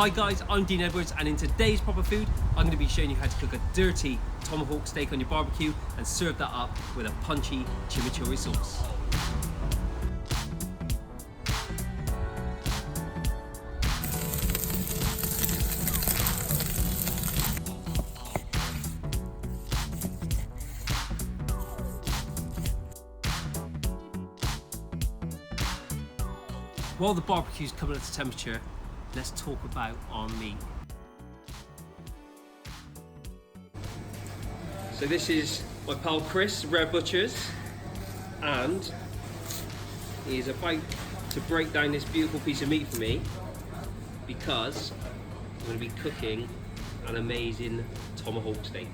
Hi guys, I'm Dean Edwards, and in today's Proper Food, I'm going to be showing you how to cook a dirty tomahawk steak on your barbecue and serve that up with a punchy chimichurri sauce. While the barbecue's coming up to temperature, let's talk about our meat. So this is my pal Chris, Rare Butchers, and he's about to break down this beautiful piece of meat for me because I'm going to be cooking an amazing tomahawk steak.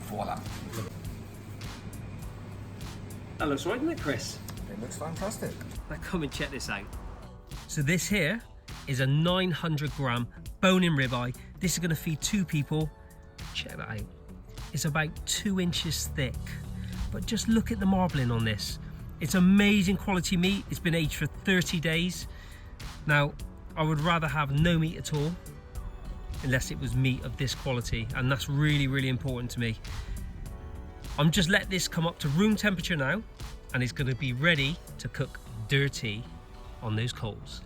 Voila. That looks right, doesn't it, Chris? It looks fantastic. Now come and check this out. So this here is a 900 gram bone-in ribeye. This is going to feed 2 people. Check that out. It's about 2 inches thick. But just look at the marbling on this. It's amazing quality meat. It's been aged for 30 days. Now, I would rather have no meat at all unless it was meat of this quality, and that's really, really important to me. I'm just let this come up to room temperature now, and it's going to be ready to cook dirty on those coals.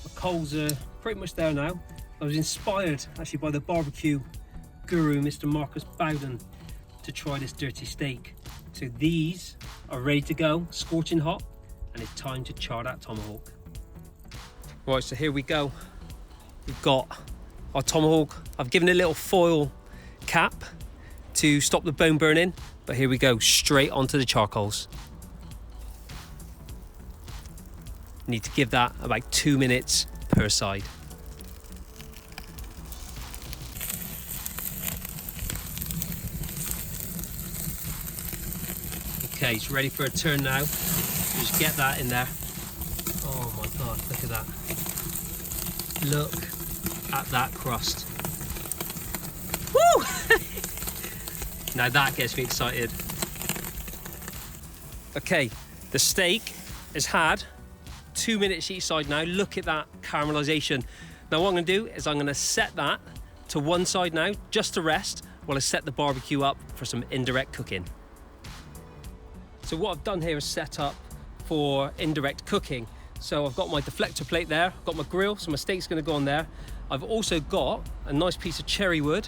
The coals are pretty much there now. I was inspired actually by the barbecue guru, Mr. Marcus Bowden, to try this dirty steak. So these are ready to go, scorching hot, and it's time to char that tomahawk. Right, so here we go. We've got our tomahawk. I've given it a little foil cap to stop the bone burning, but here we go, straight onto the charcoals. Need to give that about 2 minutes per side. Okay, it's ready for a turn now. Just get that in there. Oh my God, look at that. Look at that crust. Woo! Now that gets me excited. Okay, the steak has had 2 minutes each side now. Look at that caramelization. Now what I'm going to do is I'm going to set that to one side now, just to rest, while I set the barbecue up for some indirect cooking. So what I've done here is set up for indirect cooking. So I've got my deflector plate there, I've got my grill, so my steak's going to go on there. I've also got a nice piece of cherry wood,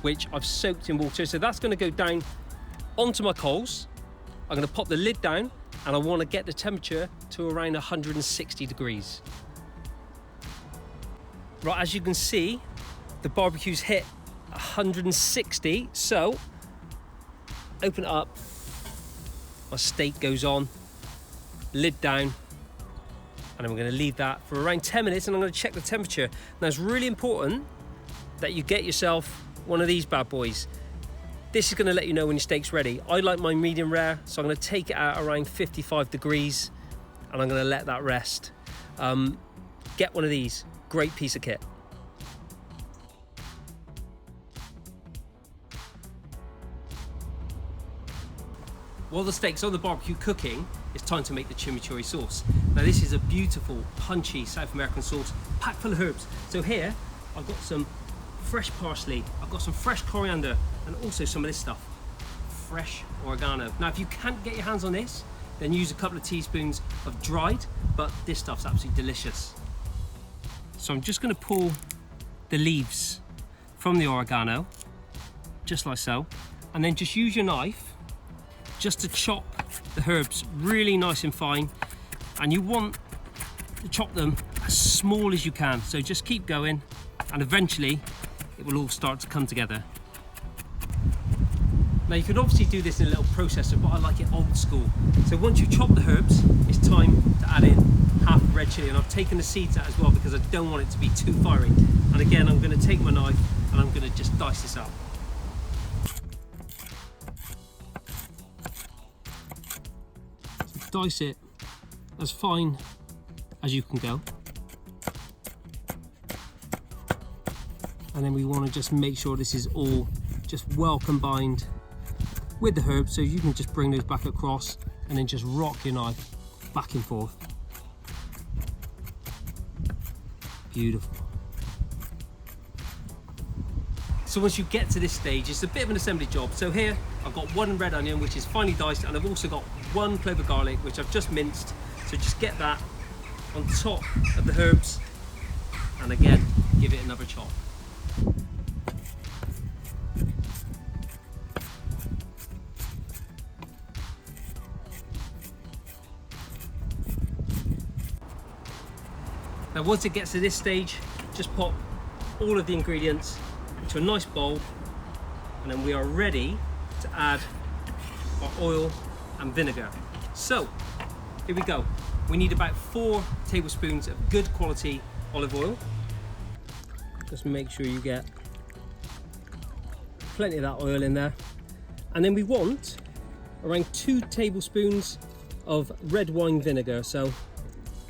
which I've soaked in water. So that's going to go down onto my coals. I'm going to pop the lid down, and I want to get the temperature to around 160 degrees. Right, as you can see, the barbecue's hit 160. So open it up, my steak goes on, lid down, and I'm going to leave that for around 10 minutes, and I'm going to check the temperature. Now it's really important that you get yourself one of these bad boys. This is going to let you know when your steak's ready. I like mine medium rare, so I'm going to take it out around 55 degrees, and I'm going to let that rest. Get one of these, great piece of kit. While the steak's on the barbecue cooking, it's time to make the chimichurri sauce. Now this is a beautiful, punchy South American sauce, packed full of herbs. So here, I've got some fresh parsley, I've got some fresh coriander, and also some of this stuff, fresh oregano. Now if you can't get your hands on this, then use a couple of teaspoons of dried, but this stuff's absolutely delicious. So I'm just going to pull the leaves from the oregano, just like so, and then just use your knife just to chop the herbs really nice and fine, and you want to chop them as small as you can, so just keep going, and eventually it will all start to come together. Now you can obviously do this in a little processor, but I like it old school. So once you chop the herbs, it's time to add in half the red chilli, and I've taken the seeds out as well because I don't want it to be too fiery. And again, I'm going to take my knife and I'm going to just dice this up. So dice it as fine as you can go. And then we want to just make sure this is all just well combined with the herbs, so you can just bring those back across and then just rock your knife back and forth. Beautiful. So once you get to this stage, it's a bit of an assembly job. So here I've got one red onion which is finely diced, and I've also got one clove of garlic which I've just minced. So just get that on top of the herbs, and again give it another chop. Now once it gets to this stage, just pop all of the ingredients into a nice bowl, and then we are ready to add our oil and vinegar. So here we go. We need about 4 tablespoons of good quality olive oil. Just make sure you get plenty of that oil in there. And then we want around 2 tablespoons of red wine vinegar. So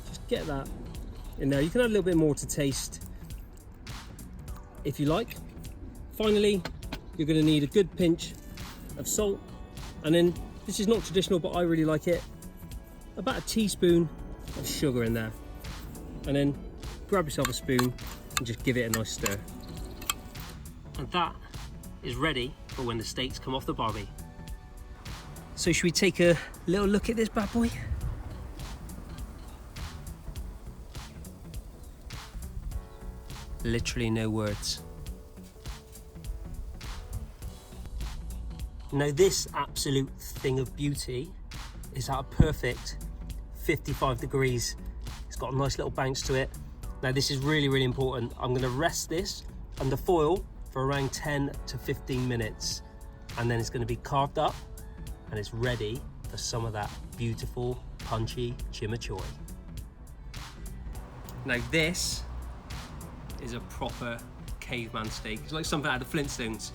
just get that in there. You can add a little bit more to taste if you like. Finally, you're going to need a good pinch of salt, and then this is not traditional, but I really like it, about a teaspoon of sugar in there. And then grab yourself a spoon and just give it a nice stir. And that is ready for when the steaks come off the barbie. So should we take a little look at this bad boy? Literally no words. Now this absolute thing of beauty is at a perfect 55 degrees. It's got a nice little bounce to it. Now this is really, really important. I'm gonna rest this under foil for around 10 to 15 minutes. And then it's gonna be carved up and it's ready for some of that beautiful, punchy chimichurri. Now this is a proper caveman steak. It's like something out of the Flintstones.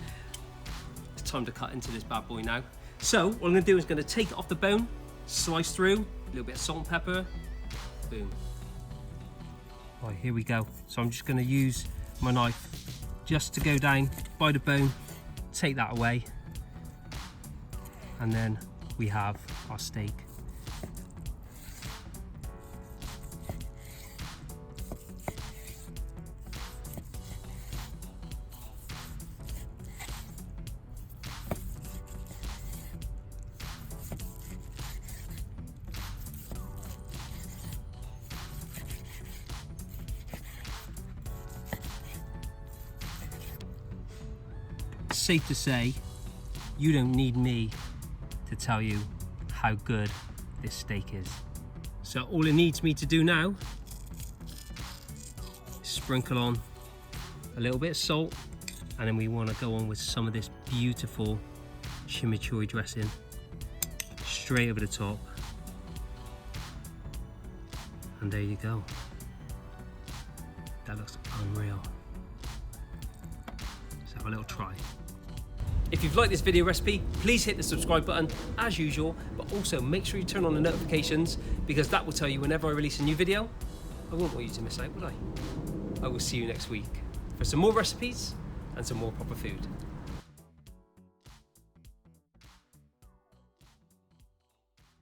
It's time to cut into this bad boy now. So what I'm gonna do is gonna take it off the bone, slice through, a little bit of salt and pepper, boom. Right, here we go. So I'm just gonna use my knife just to go down by the bone, take that away, and then we have our steak. Safe to say, you don't need me to tell you how good this steak is. So all it needs me to do now is sprinkle on a little bit of salt, and then we want to go on with some of this beautiful chimichurri dressing straight over the top. And there you go. That looks unreal. Let's have a little try. If you've liked this video recipe, please hit the subscribe button as usual, but also make sure you turn on the notifications, because that will tell you whenever I release a new video. I won't want you to miss out, would I? I will see you next week for some more recipes and some more proper food.